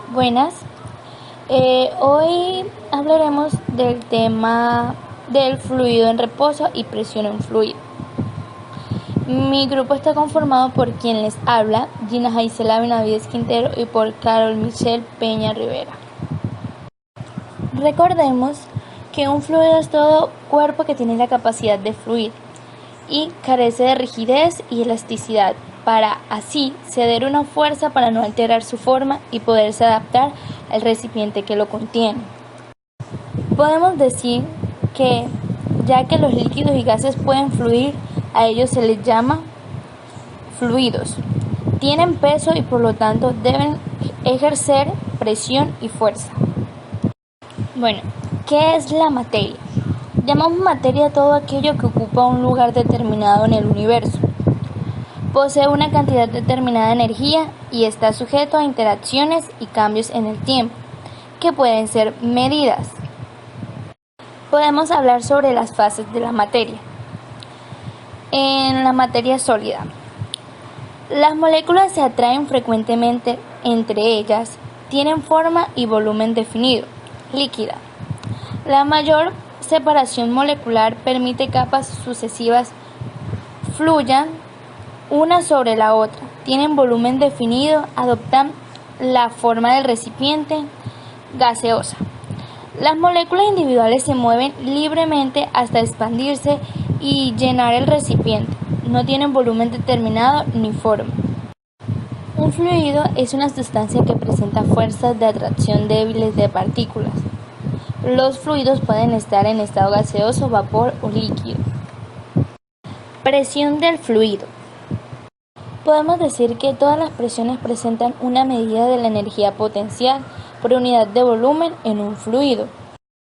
Buenas. Hoy hablaremos del tema del fluido en reposo y presión en fluido. Mi grupo está conformado por quien les habla, Gina Jaisela Benavides Quintero, y por Carol Michelle Peña Rivera. Recordemos que un fluido es todo cuerpo que tiene la capacidad de fluir y carece de rigidez y elasticidad, para así ceder una fuerza para no alterar su forma y poderse adaptar al recipiente que lo contiene. Podemos decir que, ya que los líquidos y gases pueden fluir, a ellos se les llama fluidos. Tienen peso y por lo tanto deben ejercer presión y fuerza. Bueno, ¿qué es la materia? Llamamos materia todo aquello que ocupa un lugar determinado en el universo. Posee una cantidad determinada de energía y está sujeto a interacciones y cambios en el tiempo, que pueden ser medidas. Podemos hablar sobre las fases de la materia. En la materia sólida, las moléculas se atraen frecuentemente entre ellas, tienen forma y volumen definido, líquida. La mayor separación molecular permite capas sucesivas fluyan una sobre la otra, tienen volumen definido, adoptan la forma del recipiente gaseosa. Las moléculas individuales se mueven libremente hasta expandirse y llenar el recipiente. No tienen volumen determinado ni forma. Un fluido es una sustancia que presenta fuerzas de atracción débiles de partículas. Los fluidos pueden estar en estado gaseoso, vapor o líquido. Presión del fluido. Podemos decir que todas las presiones presentan una medida de la energía potencial por unidad de volumen en un fluido.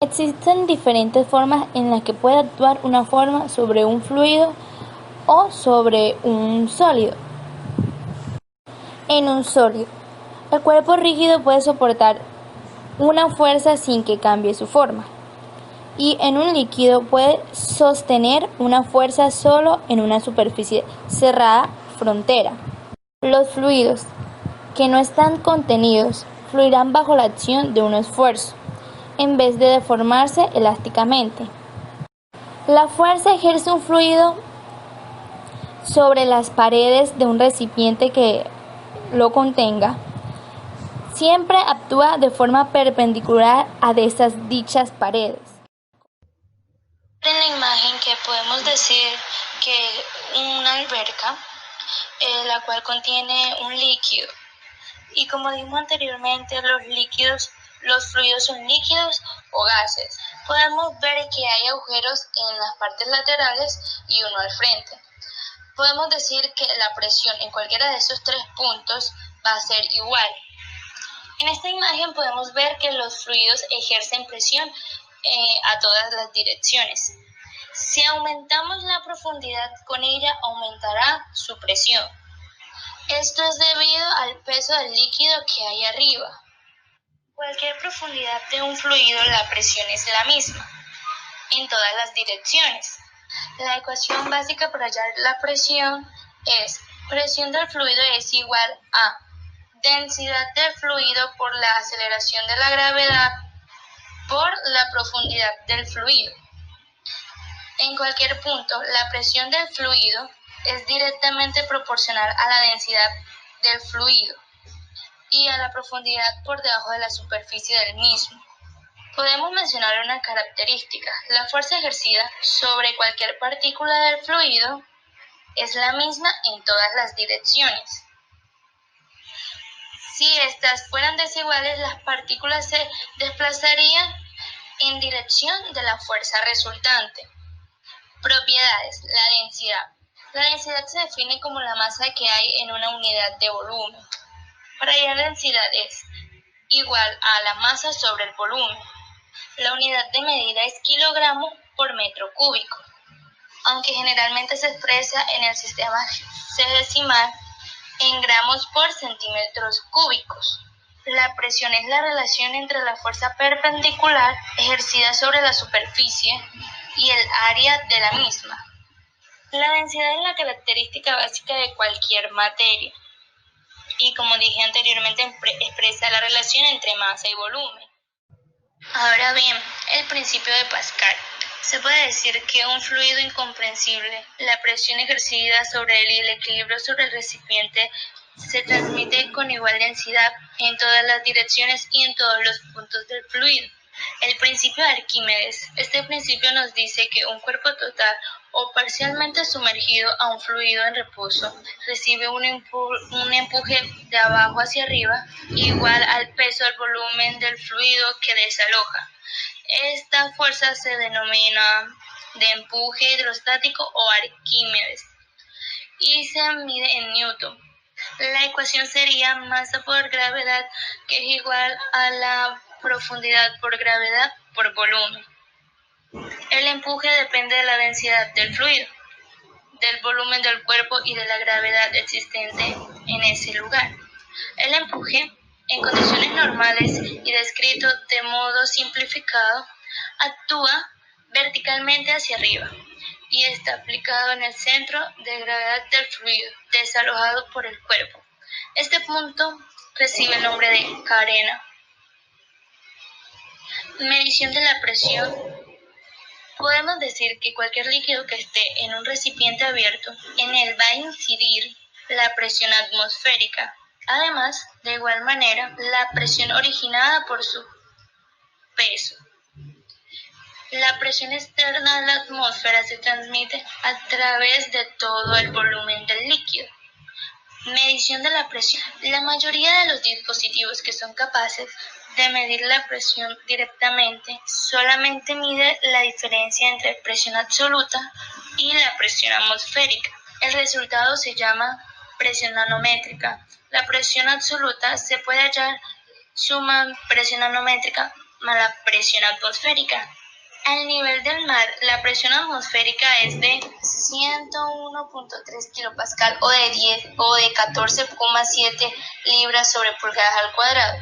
Existen diferentes formas en las que puede actuar una forma sobre un fluido o sobre un sólido. En un sólido, el cuerpo rígido puede soportar una fuerza sin que cambie su forma, y en un líquido puede sostener una fuerza solo en una superficie cerrada frontera. Los fluidos que no están contenidos fluirán bajo la acción de un esfuerzo, en vez de deformarse elásticamente. La fuerza ejerce un fluido sobre las paredes de un recipiente que lo contenga. Siempre actúa de forma perpendicular a estas dichas paredes. En la imagen que podemos decir que una alberca, la cual contiene un líquido. Y como dijimos anteriormente, los fluidos son líquidos o gases. Podemos ver que hay agujeros en las partes laterales y uno al frente. Podemos decir que la presión en cualquiera de estos tres puntos va a ser igual. En esta imagen podemos ver que los fluidos ejercen presión a todas las direcciones. Si aumentamos la profundidad con ella, aumentará su presión. Esto es debido al peso del líquido que hay arriba. Cualquier profundidad de un fluido, la presión es la misma en todas las direcciones. La ecuación básica para hallar la presión es: presión del fluido es igual a densidad del fluido por la aceleración de la gravedad por la profundidad del fluido. En cualquier punto, la presión del fluido es directamente proporcional a la densidad del fluido y a la profundidad por debajo de la superficie del mismo. Podemos mencionar una característica: la fuerza ejercida sobre cualquier partícula del fluido es la misma en todas las direcciones. Si estas fueran desiguales, las partículas se desplazarían en dirección de la fuerza resultante. Propiedades: la densidad. La densidad se define como la masa que hay en una unidad de volumen. Para hallar densidad es igual a la masa sobre el volumen. La unidad de medida es kilogramo por metro cúbico, aunque generalmente se expresa en el sistema hexadecimal en gramos por centímetros cúbicos. La presión es la relación entre la fuerza perpendicular ejercida sobre la superficie y el área de la misma. La densidad es la característica básica de cualquier materia. y, como dije anteriormente, expresa la relación entre masa y volumen. Ahora bien, el principio de Pascal. Se puede decir que un fluido incomprensible, la presión ejercida sobre él y el equilibrio sobre el recipiente se transmite con igual densidad en todas las direcciones y en todos los puntos del fluido. El principio de Arquímedes. Este principio nos dice que un cuerpo total o parcialmente sumergido a un fluido en reposo recibe un empuje de abajo hacia arriba igual al peso del volumen del fluido que desaloja. Esta fuerza se denomina de empuje hidrostático o Arquímedes y se mide en Newton. La ecuación sería masa por gravedad, que es igual a la profundidad por gravedad por volumen. El empuje depende de la densidad del fluido, del volumen del cuerpo y de la gravedad existente en ese lugar. El empuje, en condiciones normales y descrito de modo simplificado, actúa verticalmente hacia arriba y está aplicado en el centro de gravedad del fluido, desalojado por el cuerpo. Este punto recibe el nombre de carena. Medición de la presión. Podemos decir que cualquier líquido que esté en un recipiente abierto, en él va a incidir la presión atmosférica. Además, de igual manera, la presión originada por su peso. La presión externa de la atmósfera se transmite a través de todo el volumen del líquido. Medición de la presión. La mayoría de los dispositivos que son capaces de medir la presión directamente solamente mide la diferencia entre presión absoluta y la presión atmosférica. El resultado se llama presión manométrica. La presión absoluta se puede hallar suma presión manométrica más la presión atmosférica. Al nivel del mar, la presión atmosférica es de 101.3 kilopascal o de 14,7 libras sobre pulgadas al cuadrado.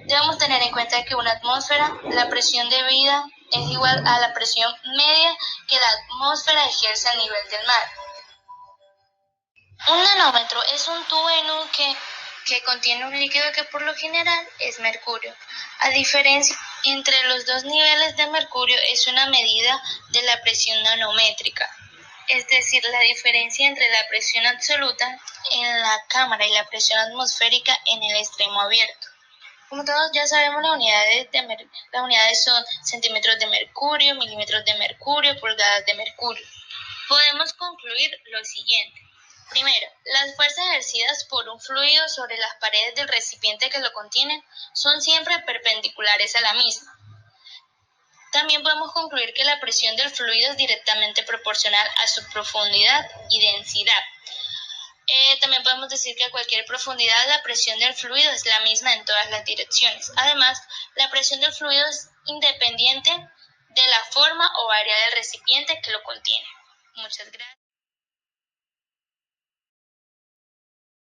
Debemos tener en cuenta que una atmósfera, la presión debida es igual a la presión media que la atmósfera ejerce a nivel del mar. Un nanómetro es un tubo en un que contiene un líquido que por lo general es mercurio. A diferencia entre los dos niveles de mercurio es una medida de la presión nanométrica, es decir, la diferencia entre la presión absoluta en la cámara y la presión atmosférica en el extremo abierto. Como todos ya sabemos, las unidades son centímetros de mercurio, milímetros de mercurio, pulgadas de mercurio. Podemos concluir lo siguiente. Primero, las fuerzas ejercidas por un fluido sobre las paredes del recipiente que lo contienen son siempre perpendiculares a la misma. También podemos concluir que la presión del fluido es directamente proporcional a su profundidad y densidad. También podemos decir que a cualquier profundidad la presión del fluido es la misma en todas las direcciones. Además, la presión del fluido es independiente de la forma o área del recipiente que lo contiene. Muchas gracias.